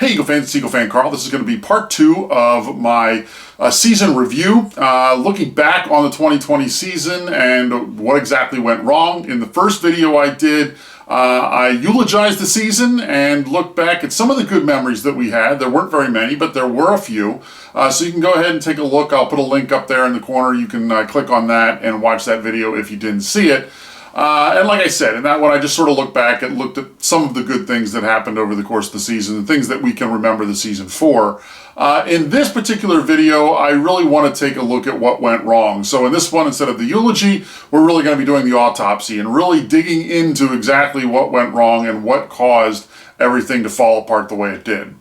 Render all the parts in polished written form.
Hey Eagle fans, it's EaglefanKarl. This is going to be part 2 of my season review, looking back on the 2020 season and what exactly went wrong. In the first video I did, I eulogized the season and looked back at some of the good memories that we had. There weren't very many, but there were a few. So you can go ahead and take a look. I'll put a link up there in the corner. You can click on that and watch that video if you didn't see it. And like I said, in that one I just sort of looked back and looked at some of the good things that happened over the course of the season and things that we can remember the season for. In this particular video, I really want to take a look at what went wrong. So in this one, instead of the eulogy, we're really going to be doing the autopsy and really digging into exactly what went wrong and what caused everything to fall apart the way it did.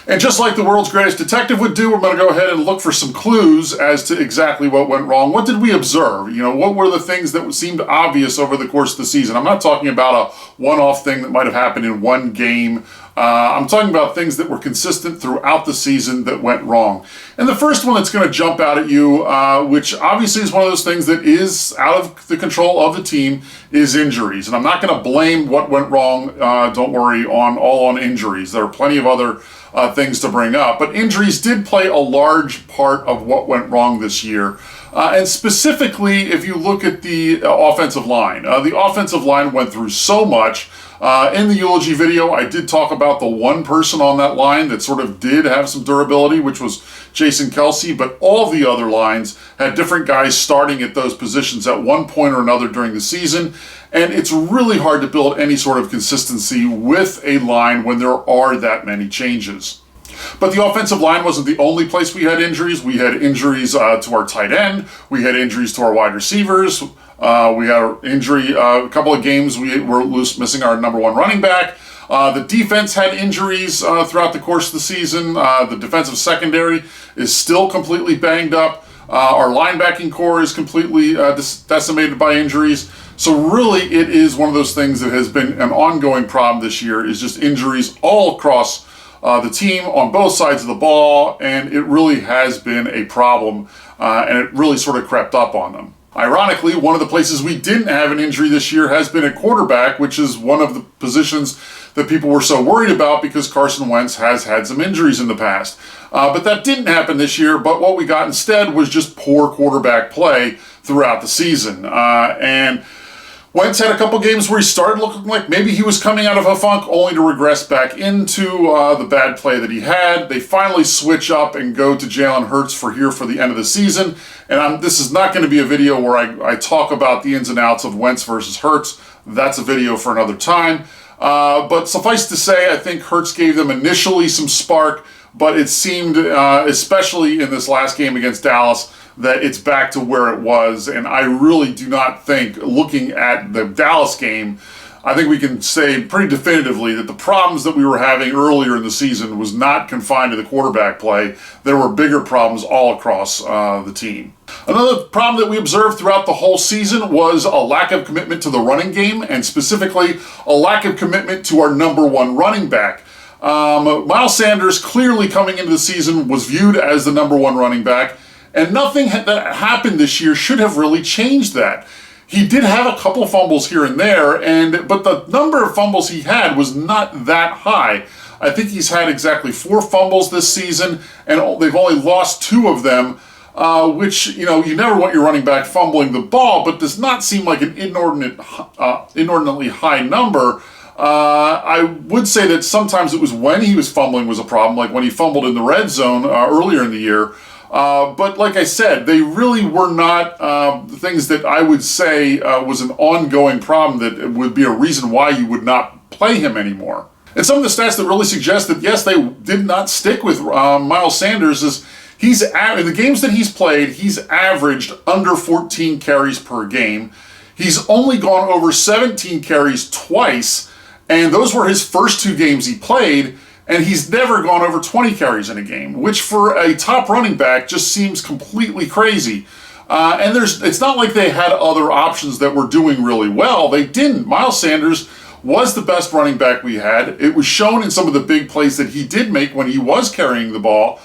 And just like the world's greatest detective would do, we're going to go ahead and look for some clues as to exactly what went wrong. What did we observe? You know, what were the things that seemed obvious over the course of the season? I'm not talking about a one-off thing that might have happened in one game. I'm talking about things that were consistent throughout the season that went wrong. And the first one that's going to jump out at you, which obviously is one of those things that is out of the control of the team, is injuries. And I'm not going to blame what went wrong, don't worry, all on injuries. There are plenty of other things to bring up. But injuries did play a large part of what went wrong this year. And specifically, if you look at the offensive line went through so much. In the eulogy video, I did talk about the one person on that line that sort of did have some durability, which was Jason Kelce, but all the other lines had different guys starting at those positions at one point or another during the season, and it's really hard to build any sort of consistency with a line when there are that many changes. But the offensive line wasn't the only place we had injuries. We had injuries to our tight end. We had injuries to our wide receivers. We had an injury, a couple of games we were missing our number one running back. The defense had injuries throughout the course of the season. The defensive secondary is still completely banged up. Our linebacking core is completely decimated by injuries. So really it is one of those things that has been an ongoing problem this year, is just injuries all across the team on both sides of the ball, and it really has been a problem, and it really sort of crept up on them. Ironically, one of the places we didn't have an injury this year has been at quarterback, which is one of the positions that people were so worried about because Carson Wentz has had some injuries in the past. But that didn't happen this year, but what we got instead was just poor quarterback play throughout the season. And Wentz had a couple games where he started looking like maybe he was coming out of a funk, only to regress back into the bad play that he had. They finally switch up and go to Jalen Hurts for the end of the season. And this is not going to be a video where I talk about the ins and outs of Wentz versus Hurts. That's a video for another time. But suffice to say, I think Hurts gave them initially some spark, but it seemed, especially in this last game against Dallas, that it's back to where it was. And I really do not think, looking at the Dallas game, I think we can say pretty definitively that the problems that we were having earlier in the season was not confined to the quarterback play. There were bigger problems all across the team. Another problem that we observed throughout the whole season was a lack of commitment to the running game, and specifically a lack of commitment to our number one running back. Miles Sanders, clearly coming into the season, was viewed as the number one running back, and nothing that happened this year should have really changed that. He did have a couple of fumbles here and there, but the number of fumbles he had was not that high. I think he's had exactly 4 fumbles this season, and they've only lost 2 of them, which, you know, you never want your running back fumbling the ball, but does not seem like an inordinately high number. I would say that sometimes it was when he was fumbling was a problem, like when he fumbled in the red zone earlier in the year. But like I said, they really were not things that I would say was an ongoing problem that would be a reason why you would not play him anymore. And some of the stats that really suggest that, yes, they did not stick with Miles Sanders is in the games that he's played, he's averaged under 14 carries per game. He's only gone over 17 carries twice, and those were his first 2 games he played. And he's never gone over 20 carries in a game, which for a top running back just seems completely crazy. And it's not like they had other options that were doing really well. They didn't. Miles Sanders was the best running back we had. It was shown in some of the big plays that he did make when he was carrying the ball.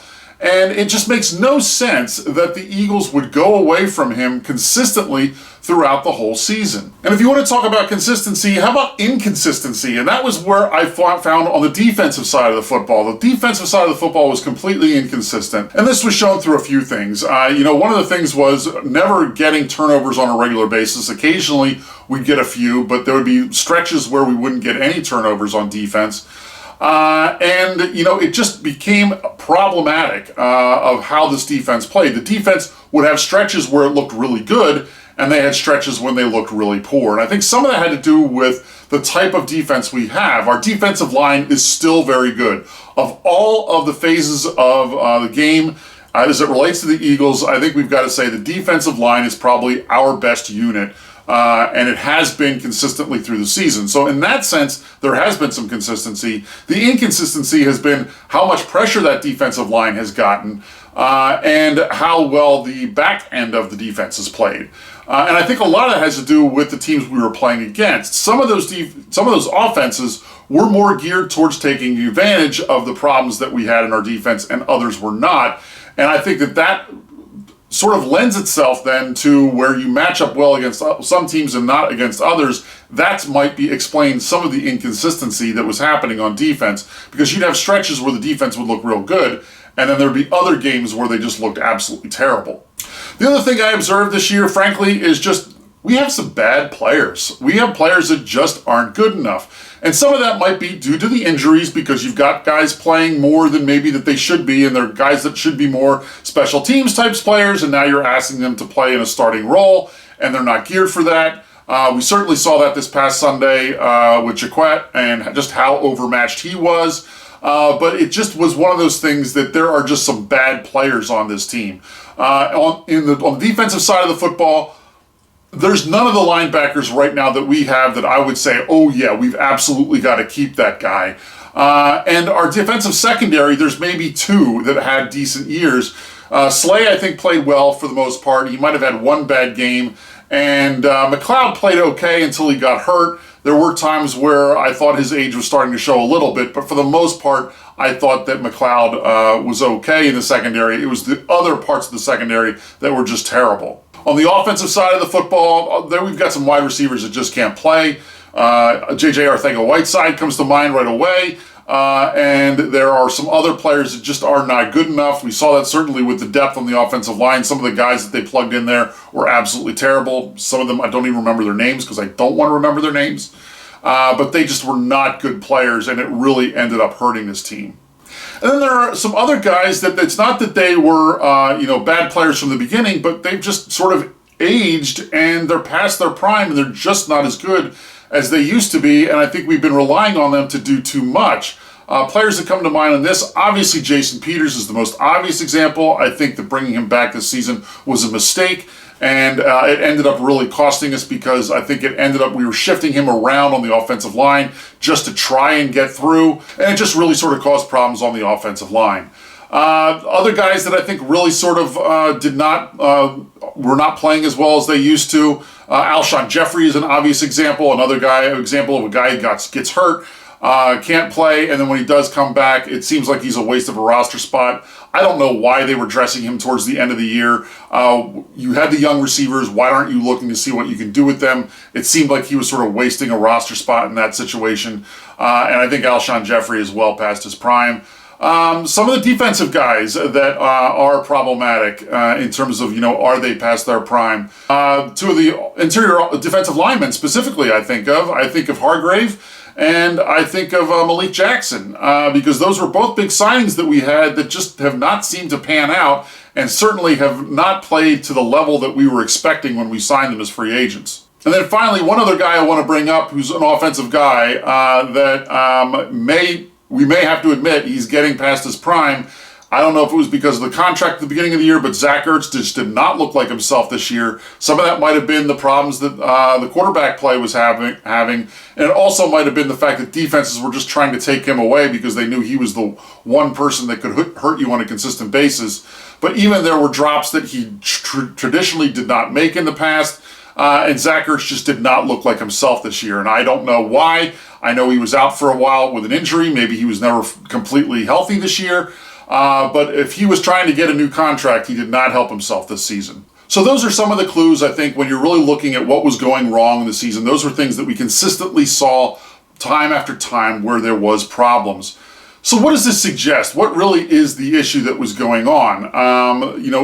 And it just makes no sense that the Eagles would go away from him consistently throughout the whole season. And if you want to talk about consistency, how about inconsistency? And that was where I found on the defensive side of the football. The defensive side of the football was completely inconsistent. And this was shown through a few things. One of the things was never getting turnovers on a regular basis. Occasionally we'd get a few, but there would be stretches where we wouldn't get any turnovers on defense. It just became problematic of how this defense played. The defense would have stretches where it looked really good, and they had stretches when they looked really poor. And I think some of that had to do with the type of defense we have. Our defensive line is still very good. Of all of the phases of the game, as it relates to the Eagles, I think we've got to say the defensive line is probably our best unit. And it has been consistently through the season. So in that sense, there has been some consistency. The inconsistency has been how much pressure that defensive line has gotten and how well the back end of the defense has played. And I think a lot of that has to do with the teams we were playing against. Some of those offenses were more geared towards taking advantage of the problems that we had in our defense, and others were not. And I think that sort of lends itself then to where you match up well against some teams and not against others. That might be explain some of the inconsistency that was happening on defense, because you'd have stretches where the defense would look real good, and then there'd be other games where they just looked absolutely terrible. The other thing I observed this year, frankly, is just we have some bad players. We have players that just aren't good enough. And some of that might be due to the injuries, because you've got guys playing more than maybe that they should be, and they're guys that should be more special teams types players, and now you're asking them to play in a starting role, and they're not geared for that. We certainly saw that this past Sunday with Jaquette and just how overmatched he was. But it just was one of those things that there are just some bad players on this team. On the defensive side of the football, there's none of the linebackers right now that we have that I would say, oh yeah, we've absolutely got to keep that guy. And our defensive secondary, there's maybe two that had decent years. Slay, I think, played well for the most part. He might have had one bad game. And McLeod played okay until he got hurt. There were times where I thought his age was starting to show a little bit, but for the most part, I thought that McLeod was okay in the secondary. It was the other parts of the secondary that were just terrible. On the offensive side of the football, there we've got some wide receivers that just can't play. J.J. Arcega-Whiteside comes to mind right away. And there are some other players that just are not good enough. We saw that certainly with the depth on the offensive line. Some of the guys that they plugged in there were absolutely terrible. Some of them, I don't even remember their names because I don't want to remember their names. But they just were not good players, and it really ended up hurting this team. And then there are some other guys that it's not that they were, bad players from the beginning, but they've just sort of aged and they're past their prime and they're just not as good as they used to be. And I think we've been relying on them to do too much. Players that come to mind on this, obviously Jason Peters is the most obvious example. I think that bringing him back this season was a mistake. And it ended up really costing us, because I think we were shifting him around on the offensive line just to try and get through. And it just really sort of caused problems on the offensive line. Other guys that I think really sort of were not playing as well as they used to. Alshon Jeffrey is an obvious example. Another example of a guy who gets hurt, can't play, and then when he does come back, it seems like he's a waste of a roster spot. I don't know why they were dressing him towards the end of the year. You had the young receivers. Why aren't you looking to see what you can do with them? It seemed like he was sort of wasting a roster spot in that situation. And I think Alshon Jeffrey is well past his prime. Some of the defensive guys that are problematic in terms of, are they past their prime? Two of the interior defensive linemen specifically I think of Hargrave, and I think of Malik Jackson, because those were both big signings that we had that just have not seemed to pan out, and certainly have not played to the level that we were expecting when we signed them as free agents. And then finally, one other guy I want to bring up who's an offensive guy that we may have to admit he's getting past his prime. I don't know if it was because of the contract at the beginning of the year, but Zach Ertz just did not look like himself this year. Some of that might have been the problems that the quarterback play was having, and it also might have been the fact that defenses were just trying to take him away because they knew he was the one person that could hurt you on a consistent basis. But even there were drops that he traditionally did not make in the past, and Zach Ertz just did not look like himself this year, and I don't know why. I know he was out for a while with an injury. Maybe he was never completely healthy this year. But if he was trying to get a new contract, he did not help himself this season. So those are some of the clues, I think, when you're really looking at what was going wrong in the season. Those were things that we consistently saw time after time where there was problems. So what does this suggest? What really is the issue that was going on?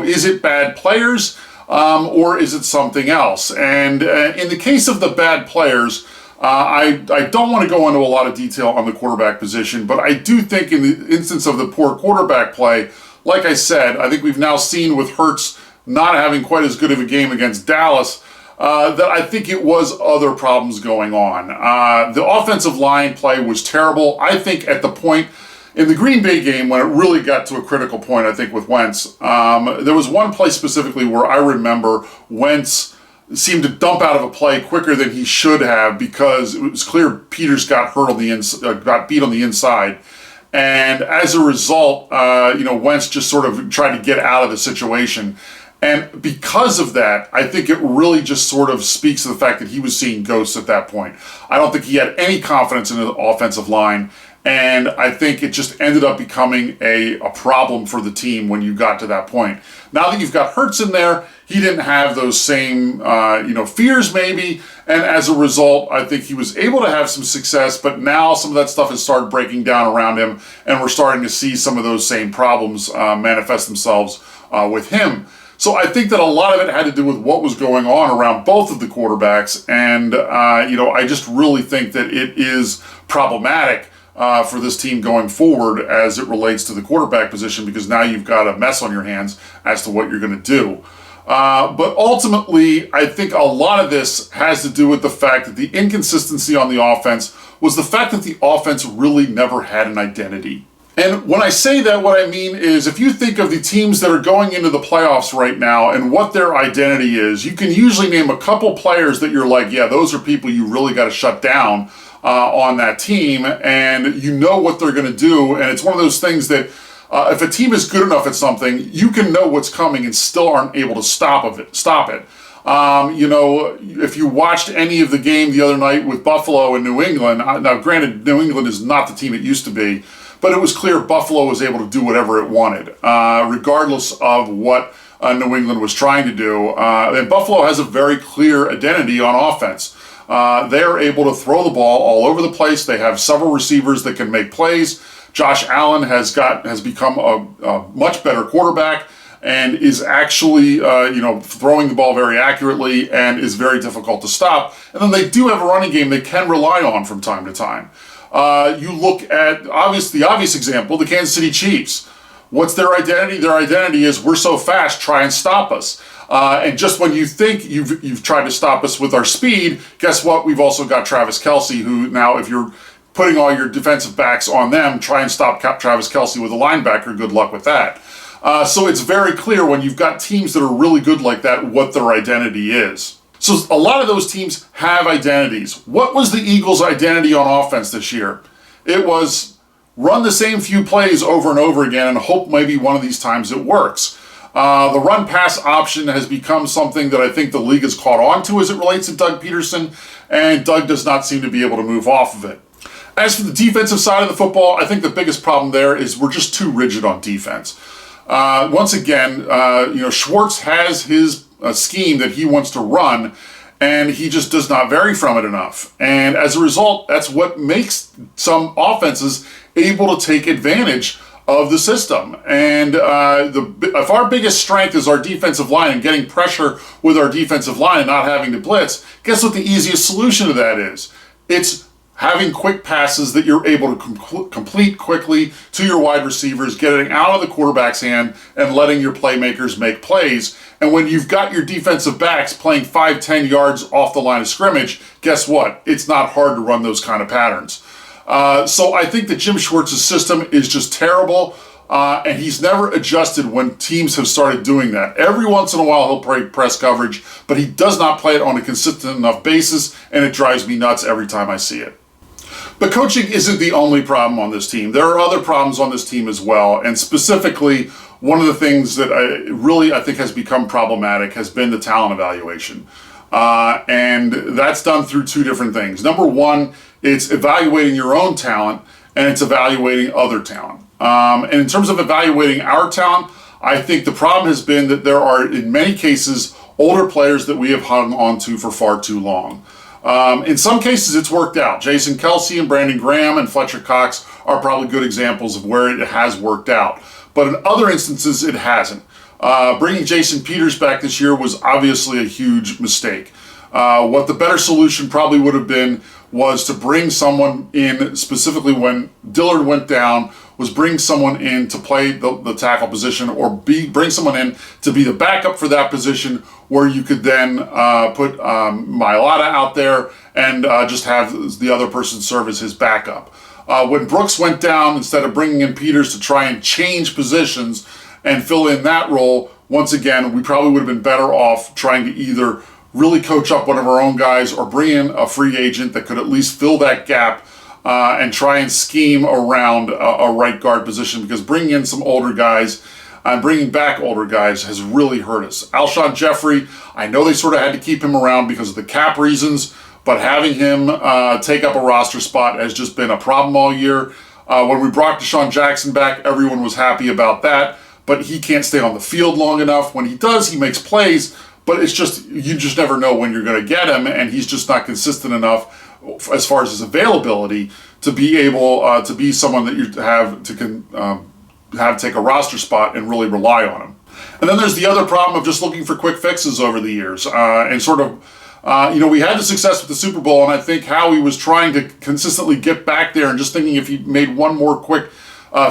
Is it bad players or is it something else? And in the case of the bad players, I don't want to go into a lot of detail on the quarterback position, but I do think in the instance of the poor quarterback play, like I said, I think we've now seen with Hurts not having quite as good of a game against Dallas, that I think it was other problems going on. The offensive line play was terrible. I think at the point in the Green Bay game when it really got to a critical point, I think with Wentz, there was one play specifically where I remember Wentz seemed to dump out of a play quicker than he should have because it was clear Peters got hurt on the got beat on the inside. And as a result, Wentz just sort of tried to get out of the situation. And because of that, I think it really just sort of speaks to the fact that he was seeing ghosts at that point. I don't think he had any confidence in the offensive line, and I think it just ended up becoming a problem for the team when you got to that point. Now that you've got Hurts in there, he didn't have those same, fears maybe, and as a result, I think he was able to have some success, but now some of that stuff has started breaking down around him, and we're starting to see some of those same problems manifest themselves with him. So I think that a lot of it had to do with what was going on around both of the quarterbacks, and I just really think that it is problematic for this team going forward as it relates to the quarterback position, because now you've got a mess on your hands as to what you're going to do. But ultimately, I think a lot of this has to do with the fact that the inconsistency on the offense was the fact that the offense really never had an identity. And when I say that, what I mean is if you think of the teams that are going into the playoffs right now and what their identity is, you can usually name a couple players that you're like, yeah, those are people you really got to shut down on that team, and you know what they're going to do. And it's one of those things that if a team is good enough at something, you can know what's coming and still aren't able to stop it. If you watched any of the game the other night with Buffalo and New England, now granted, New England is not the team it used to be, but it was clear Buffalo was able to do whatever it wanted, regardless of what New England was trying to do. And Buffalo has a very clear identity on offense. They're able to throw the ball all over the place. They have several receivers that can make plays. Josh Allen has become a much better quarterback and is actually throwing the ball very accurately and is very difficult to stop. And then they do have a running game they can rely on from time to time. You look at the obvious example, the Kansas City Chiefs. What's their identity? Their identity is we're so fast, try and stop us. And just when you think you've tried to stop us with our speed, guess what? We've also got Travis Kelce, who now if you're putting all your defensive backs on them, try and stop Travis Kelce with a linebacker, good luck with that. So it's very clear when you've got teams that are really good like that, what their identity is. So a lot of those teams have identities. What was the Eagles' identity on offense this year? It was run the same few plays over and over again and hope maybe one of these times it works. The run-pass option has become something that I think the league has caught on to as it relates to Doug Peterson, and Doug does not seem to be able to move off of it. As for the defensive side of the football, I think the biggest problem there is we're just too rigid on defense. Once again, Schwartz has his scheme that he wants to run, and he just does not vary from it enough. And as a result, that's what makes some offenses able to take advantage of the system. And if our biggest strength is our defensive line and getting pressure with our defensive line and not having to blitz, guess what the easiest solution to that is? It's having quick passes that you're able to complete quickly to your wide receivers, getting out of the quarterback's hand and letting your playmakers make plays. And when you've got your defensive backs playing 5-10 yards off the line of scrimmage, guess what? It's not hard to run those kind of patterns. So I think that Jim Schwartz's system is just terrible, and he's never adjusted when teams have started doing that. Every once in a while he'll play press coverage, but he does not play it on a consistent enough basis, and it drives me nuts every time I see it. But coaching isn't the only problem on this team. There are other problems on this team as well, and specifically, one of the things that I think has become problematic has been the talent evaluation. And that's done through two different things. Number one, it's evaluating your own talent, and it's evaluating other talent. And in terms of evaluating our talent, I think the problem has been that there are, in many cases, older players that we have hung on to for far too long. In some cases, it's worked out. Jason Kelce and Brandon Graham and Fletcher Cox are probably good examples of where it has worked out. But in other instances, it hasn't. Bringing Jason Peters back this year was obviously a huge mistake. What the better solution probably would have been was to bring someone in, specifically when Dillard went down, was bring someone in to play the tackle position, or bring someone in to be the backup for that position, where you could then put Mailata out there and just have the other person serve as his backup. When Brooks went down, instead of bringing in Peters to try and change positions and fill in that role, once again, we probably would have been better off trying to either really coach up one of our own guys or bring in a free agent that could at least fill that gap and try and scheme around a right guard position, because bringing in some older guys and bringing back older guys has really hurt us. Alshon Jeffrey, I know they sort of had to keep him around because of the cap reasons, but having him take up a roster spot has just been a problem all year. When we brought Deshaun Jackson back, everyone was happy about that, but he can't stay on the field long enough. When he does, he makes plays, but it's just, you just never know when you're going to get him, and he's just not consistent enough as far as his availability to be able to be someone that you have to take a roster spot and really rely on him. And then there's the other problem of just looking for quick fixes over the years, and sort of, we had the success with the Super Bowl, and I think Howie was trying to consistently get back there and just thinking if he made one more quick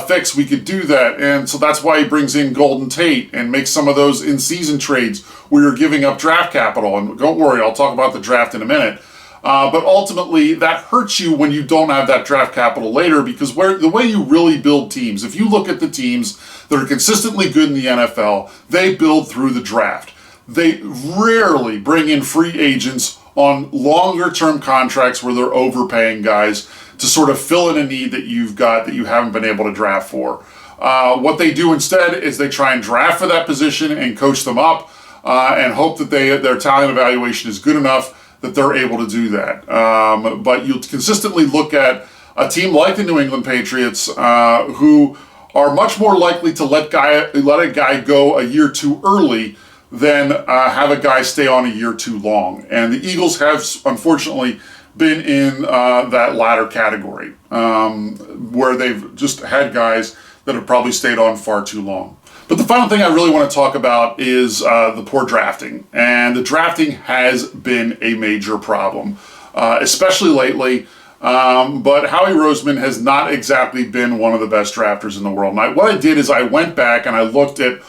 fix, we could do that. And so that's why he brings in Golden Tate and makes some of those in-season trades where you're giving up draft capital. And don't worry, I'll talk about the draft in a minute. But ultimately, that hurts you when you don't have that draft capital later, because the way you really build teams, if you look at the teams that are consistently good in the NFL, they build through the draft. They rarely bring in free agents on longer-term contracts where they're overpaying guys to sort of fill in a need that you've got that you haven't been able to draft for. What they do instead is they try and draft for that position and coach them up and hope that their talent evaluation is good enough that they're able to do that. But you'll consistently look at a team like the New England Patriots who are much more likely to let a guy go a year too early than have a guy stay on a year too long. And the Eagles have, unfortunately, been in that latter category, where they've just had guys that have probably stayed on far too long. But the final thing I really want to talk about is the poor drafting. And the drafting has been a major problem, especially lately. But Howie Roseman has not exactly been one of the best drafters in the world. And what I did is I went back and I looked at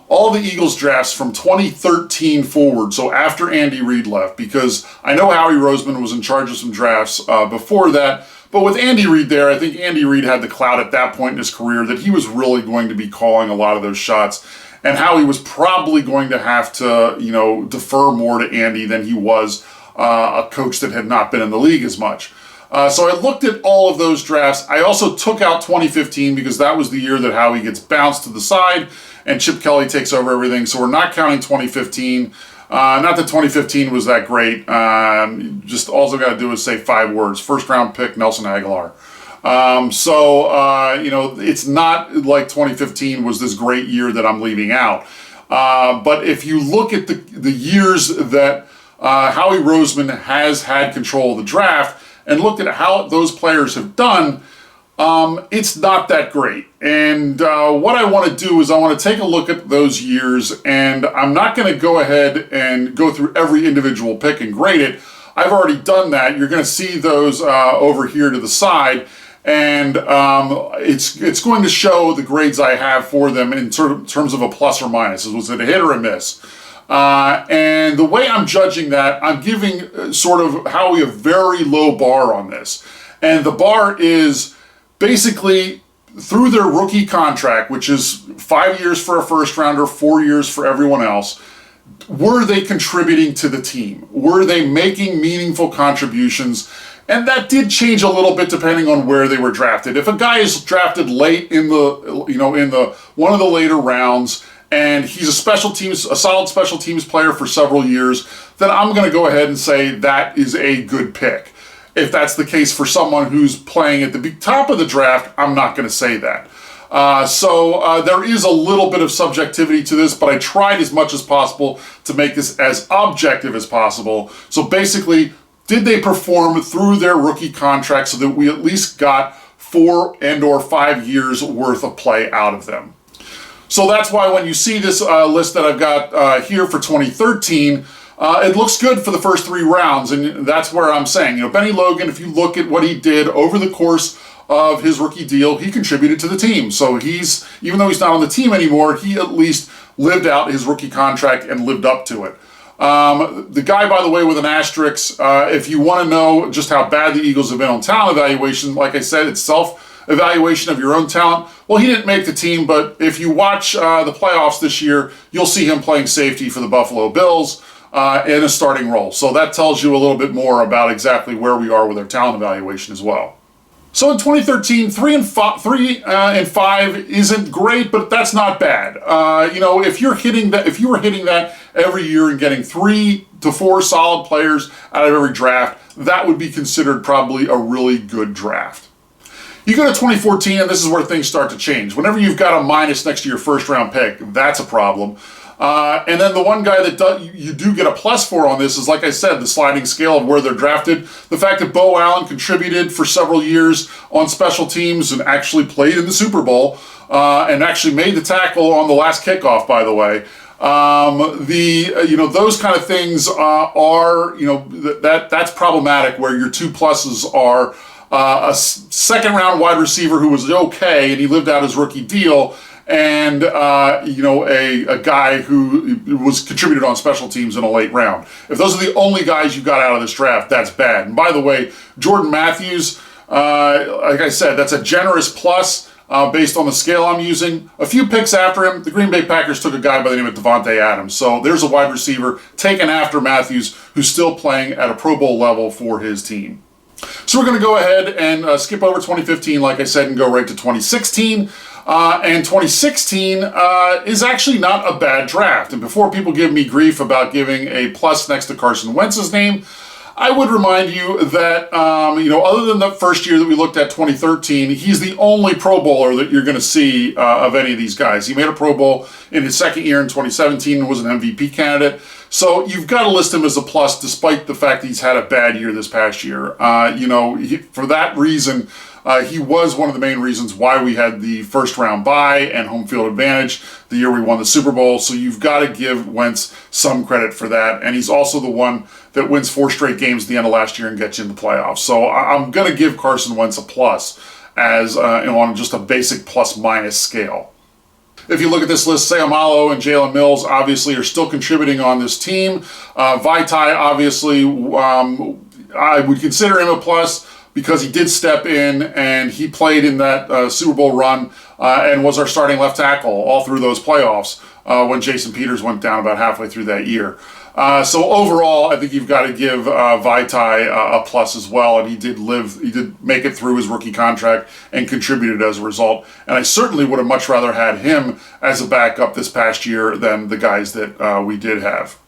all the Eagles drafts from 2013 forward, so after Andy Reid left, because I know Howie Roseman was in charge of some drafts before that, but with Andy Reid there, I think Andy Reid had the clout at that point in his career that he was really going to be calling a lot of those shots, and Howie was probably going to have to, defer more to Andy than he was a coach that had not been in the league as much. So I looked at all of those drafts. I also took out 2015 because that was the year that Howie gets bounced to the side and Chip Kelly takes over everything. So we're not counting 2015. Not that 2015 was that great. Just all I've got to do is say 5 words. First round pick, Nelson Aguilar. It's not like 2015 was this great year that I'm leaving out. But if you look at the years that Howie Roseman has had control of the draft and looked at how those players have done, it's not that great. And what I want to do is I want to take a look at those years, and I'm not going to go ahead and go through every individual pick and grade it. I've already done that. You're going to see those over here to the side, and it's going to show the grades I have for them in terms of a plus or minus. Was it a hit or a miss? And the way I'm judging that, I'm giving sort of Howie a very low bar on this. And the bar is basically through their rookie contract, which is 5 years for a first rounder, 4 years for everyone else. Were they contributing to the team? Were they making meaningful contributions? And that did change a little bit depending on where they were drafted. If a guy is drafted late in the one of the later rounds, and he's a solid special teams player for several years, then I'm going to go ahead and say that is a good pick. If that's the case for someone who's playing at the top of the draft, I'm not going to say that. So there is a little bit of subjectivity to this, but I tried as much as possible to make this as objective as possible. So basically, did they perform through their rookie contract so that we at least got 4 and/or 5 years worth of play out of them? So that's why when you see this list that I've got here for 2013, it looks good for the first 3 rounds, and that's where I'm saying, Benny Logan, if you look at what he did over the course of his rookie deal, he contributed to the team. So even though he's not on the team anymore, he at least lived out his rookie contract and lived up to it. The guy, by the way, with an asterisk, if you want to know just how bad the Eagles have been on talent evaluation, like I said, it's self-evaluation of your own talent. Well, he didn't make the team, but if you watch the playoffs this year, you'll see him playing safety for the Buffalo Bills in a starting role. So that tells you a little bit more about exactly where we are with our talent evaluation as well. So in 2013, 3 and 5 isn't great, but that's not bad. If you were hitting that every year and getting 3 to 4 solid players out of every draft, that would be considered probably a really good draft. You go to 2014, and this is where things start to change. Whenever you've got a minus next to your first round pick, that's a problem. And then the one guy that you do get a plus for on this is, like I said, the sliding scale of where they're drafted. The fact that Bo Allen contributed for several years on special teams and actually played in the Super Bowl and actually made the tackle on the last kickoff, by the way. Those kind of things are, that's problematic, where your 2 pluses are a second round wide receiver who was okay and he lived out his rookie deal, and a guy who was contributed on special teams in a late round. If those are the only guys you got out of this draft, that's bad. And by the way, Jordan Matthews, like I said, that's a generous plus based on the scale I'm using. A few picks after him, the Green Bay Packers took a guy by the name of Devontae Adams. So there's a wide receiver taken after Matthews who's still playing at a Pro Bowl level for his team. So we're going to go ahead and skip over 2015, like I said, and go right to 2016. And 2016 is actually not a bad draft. And before people give me grief about giving a plus next to Carson Wentz's name, I would remind you that, other than the first year that we looked at, 2013, he's the only Pro Bowler that you're going to see of any of these guys. He made a Pro Bowl in his second year in 2017 and was an MVP candidate. So you've got to list him as a plus, despite the fact that he's had a bad year this past year. For that reason, he was one of the main reasons why we had the first round bye and home field advantage the year we won the Super Bowl. So you've got to give Wentz some credit for that. And he's also the one that wins 4 straight games at the end of last year and gets you in the playoffs. So I'm going to give Carson Wentz a plus as on just a basic plus minus scale. If you look at this list, Sayamalo and Jalen Mills obviously are still contributing on this team. Vaitai, obviously, I would consider him a plus because he did step in and he played in that Super Bowl run and was our starting left tackle all through those playoffs when Jason Peters went down about halfway through that year. So overall, I think you've got to give Vaitai a plus as well, and he did make it through his rookie contract and contributed as a result. And I certainly would have much rather had him as a backup this past year than the guys that we did have.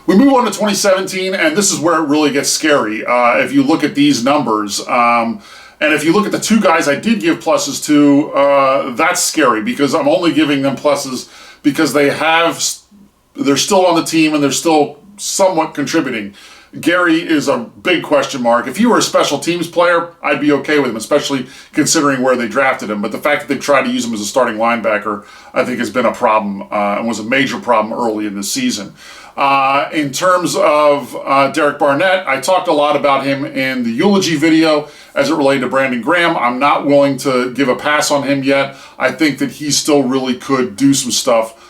We move on to 2017, and this is where it really gets scary. If you look at these numbers, and if you look at the 2 guys I did give pluses to, that's scary because I'm only giving them pluses because they're still on the team and they're still somewhat contributing. Gary is a big question mark. If he were a special teams player, I'd be okay with him, especially considering where they drafted him. But the fact that they've tried to use him as a starting linebacker, I think has been a problem and was a major problem early in the season. In terms of Derek Barnett, I talked a lot about him in the eulogy video as it related to Brandon Graham. I'm not willing to give a pass on him yet. I think that he still really could do some stuff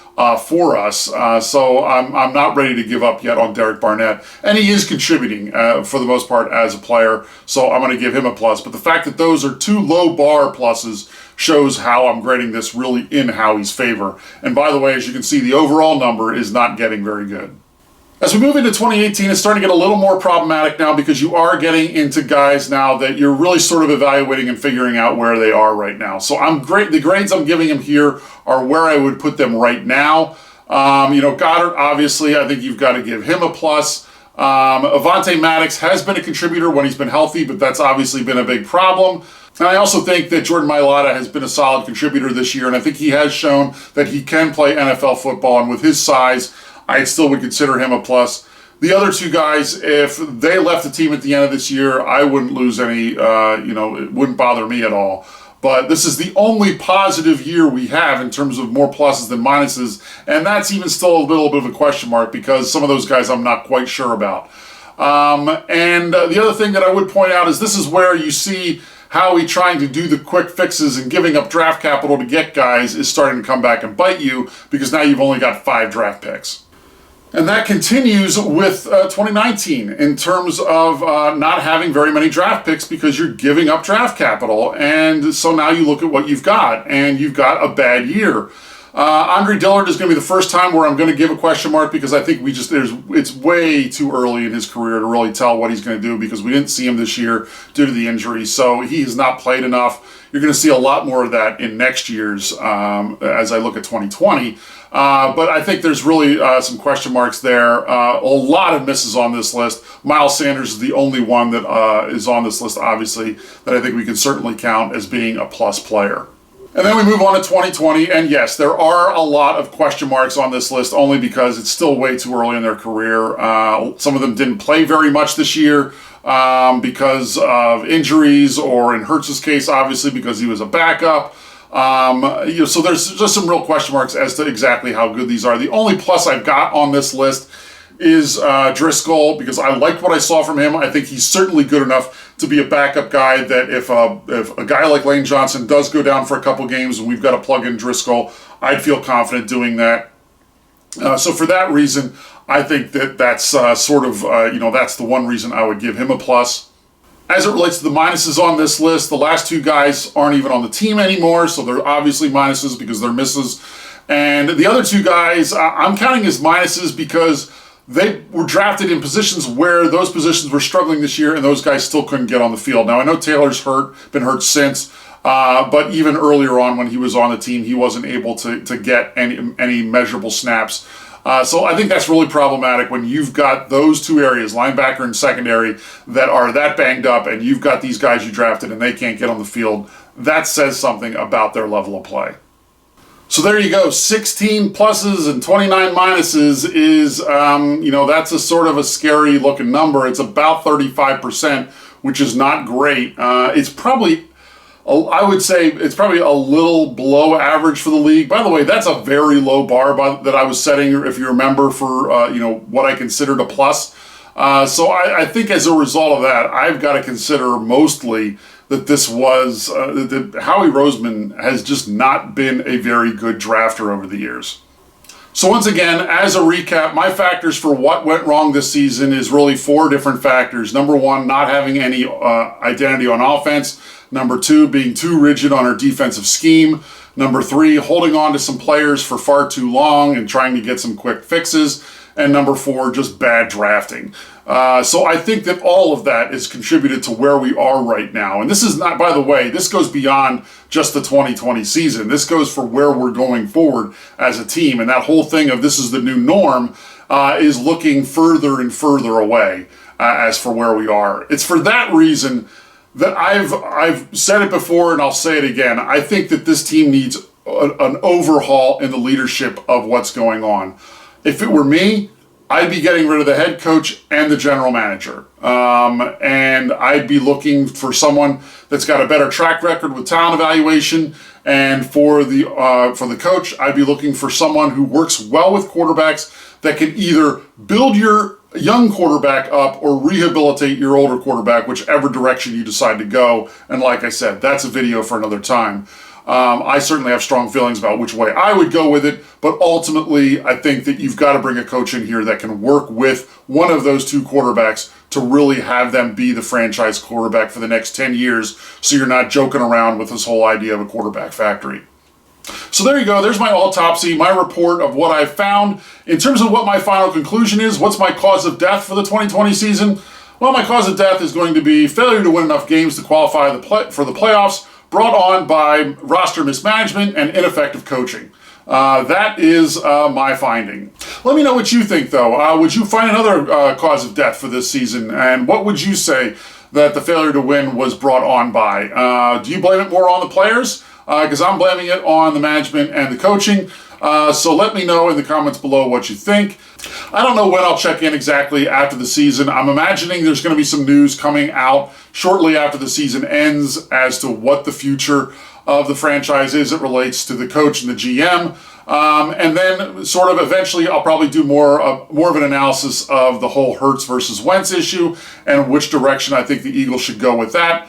for us. So I'm not ready to give up yet on Derek Barnett. And he is contributing for the most part as a player. So I'm going to give him a plus. But the fact that those are 2 low bar pluses shows how I'm grading this really in Howie's favor. And by the way, as you can see, the overall number is not getting very good. As we move into 2018, it's starting to get a little more problematic now because you are getting into guys now that you're really sort of evaluating and figuring out where they are right now. So the grades I'm giving him here are where I would put them right now. Goddard, obviously, I think you've got to give him a plus. Avonte Maddox has been a contributor when he's been healthy, but that's obviously been a big problem. And I also think that Jordan Mailata has been a solid contributor this year, and I think he has shown that he can play NFL football, and with his size, I still would consider him a plus. The other two guys, if they left the team at the end of this year, I wouldn't lose any, it wouldn't bother me at all. But this is the only positive year we have in terms of more pluses than minuses, and that's even still a little bit of a question mark because some of those guys I'm not quite sure about. And the other thing that I would point out is this is where you see Howie trying to do the quick fixes and giving up draft capital to get guys is starting to come back and bite you because now you've only got 5 draft picks. And that continues with 2019 in terms of not having very many draft picks because you're giving up draft capital. And so now you look at what you've got, and you've got a bad year. Andre Dillard is going to be the first time where I'm going to give a question mark because I think it's way too early in his career to really tell what he's going to do because we didn't see him this year due to the injury. So he has not played enough. You're going to see a lot more of that in next year's as I look at 2020. But I think there's really some question marks there. A lot of misses on this list. Miles Sanders is the only one that is on this list, obviously, that I think we can certainly count as being a plus player. And then we move on to 2020, and yes, there are a lot of question marks on this list only because it's still way too early in their career. Some of them didn't play very much this year because of injuries, or in Hurts's case, obviously, because he was a backup. So there's just some real question marks as to exactly how good these are. The only plus I've got on this list is Driscoll, because I liked what I saw from him. I think he's certainly good enough to be a backup guy that if a guy like Lane Johnson does go down for a couple games and we've got to plug in Driscoll, I'd feel confident doing that. So for that reason, I think that's that's the one reason I would give him a plus. As it relates to the minuses on this list, the last 2 guys aren't even on the team anymore, so they're obviously minuses because they're misses. And the other 2 guys, I'm counting as minuses because they were drafted in positions where those positions were struggling this year and those guys still couldn't get on the field. Now, I know Taylor's been hurt since, but even earlier on when he was on the team, he wasn't able to get any measurable snaps. So I think that's really problematic when you've got those 2 areas, linebacker and secondary, that are that banged up, and you've got these guys you drafted and they can't get on the field. That says something about their level of play. So there you go, 16 pluses and 29 minuses is, that's a sort of a scary looking number. It's about 35%, which is not great. It's probably, I would say it's probably a little below average for the league. By the way, that's a very low bar that I was setting, if you remember, for, what I considered a plus. So I think as a result of that, I've got to consider mostly that this was, that Howie Roseman has just not been a very good drafter over the years. So once again, as a recap, my factors for what went wrong this season is really 4 different factors. Number 1, not having any identity on offense. Number 2, being too rigid on our defensive scheme. Number 3, holding on to some players for far too long and trying to get some quick fixes. And number 4, just bad drafting. So I think that all of that is contributed to where we are right now. And this is not, by the way, this goes beyond just the 2020 season. This goes for where we're going forward as a team. And that whole thing of this is the new norm is looking further and further away as for where we are. It's for that reason that I've said it before and I'll say it again. I think that this team needs an overhaul in the leadership of what's going on. If it were me, I'd be getting rid of the head coach and the general manager. And I'd be looking for someone that's got a better track record with talent evaluation. And for the coach, I'd be looking for someone who works well with quarterbacks that can either build your young quarterback up or rehabilitate your older quarterback, whichever direction you decide to go. And like I said, that's a video for another time. I certainly have strong feelings about which way I would go with it, but ultimately I think that you've got to bring a coach in here that can work with one of those 2 quarterbacks to really have them be the franchise quarterback for the next 10 years, so you're not joking around with this whole idea of a quarterback factory. So there you go, there's my autopsy, my report of what I found. In terms of what my final conclusion is, what's my cause of death for the 2020 season? Well, my cause of death is going to be failure to win enough games to qualify for the playoffs, brought on by roster mismanagement and ineffective coaching. That is my finding. Let me know what you think, though. Would you find another cause of death for this season? And what would you say that the failure to win was brought on by. Do you blame it more on the players? Because I'm blaming it on the management and the coaching. So let me know in the comments below what you think. I don't know when I'll check in exactly after the season. I'm imagining there's going to be some news coming out shortly after the season ends as to what the future of the franchise is. It relates to the coach and the GM. And then sort of eventually I'll probably do more of an analysis of the whole Hurts versus Wentz issue and which direction I think the Eagles should go with that.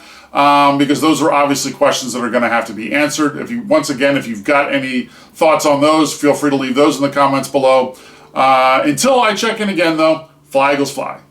Because those are obviously questions that are going to have to be answered. Once again, if you've got any thoughts on those, feel free to leave those in the comments below. Until I check in again, though, fly Eagles fly.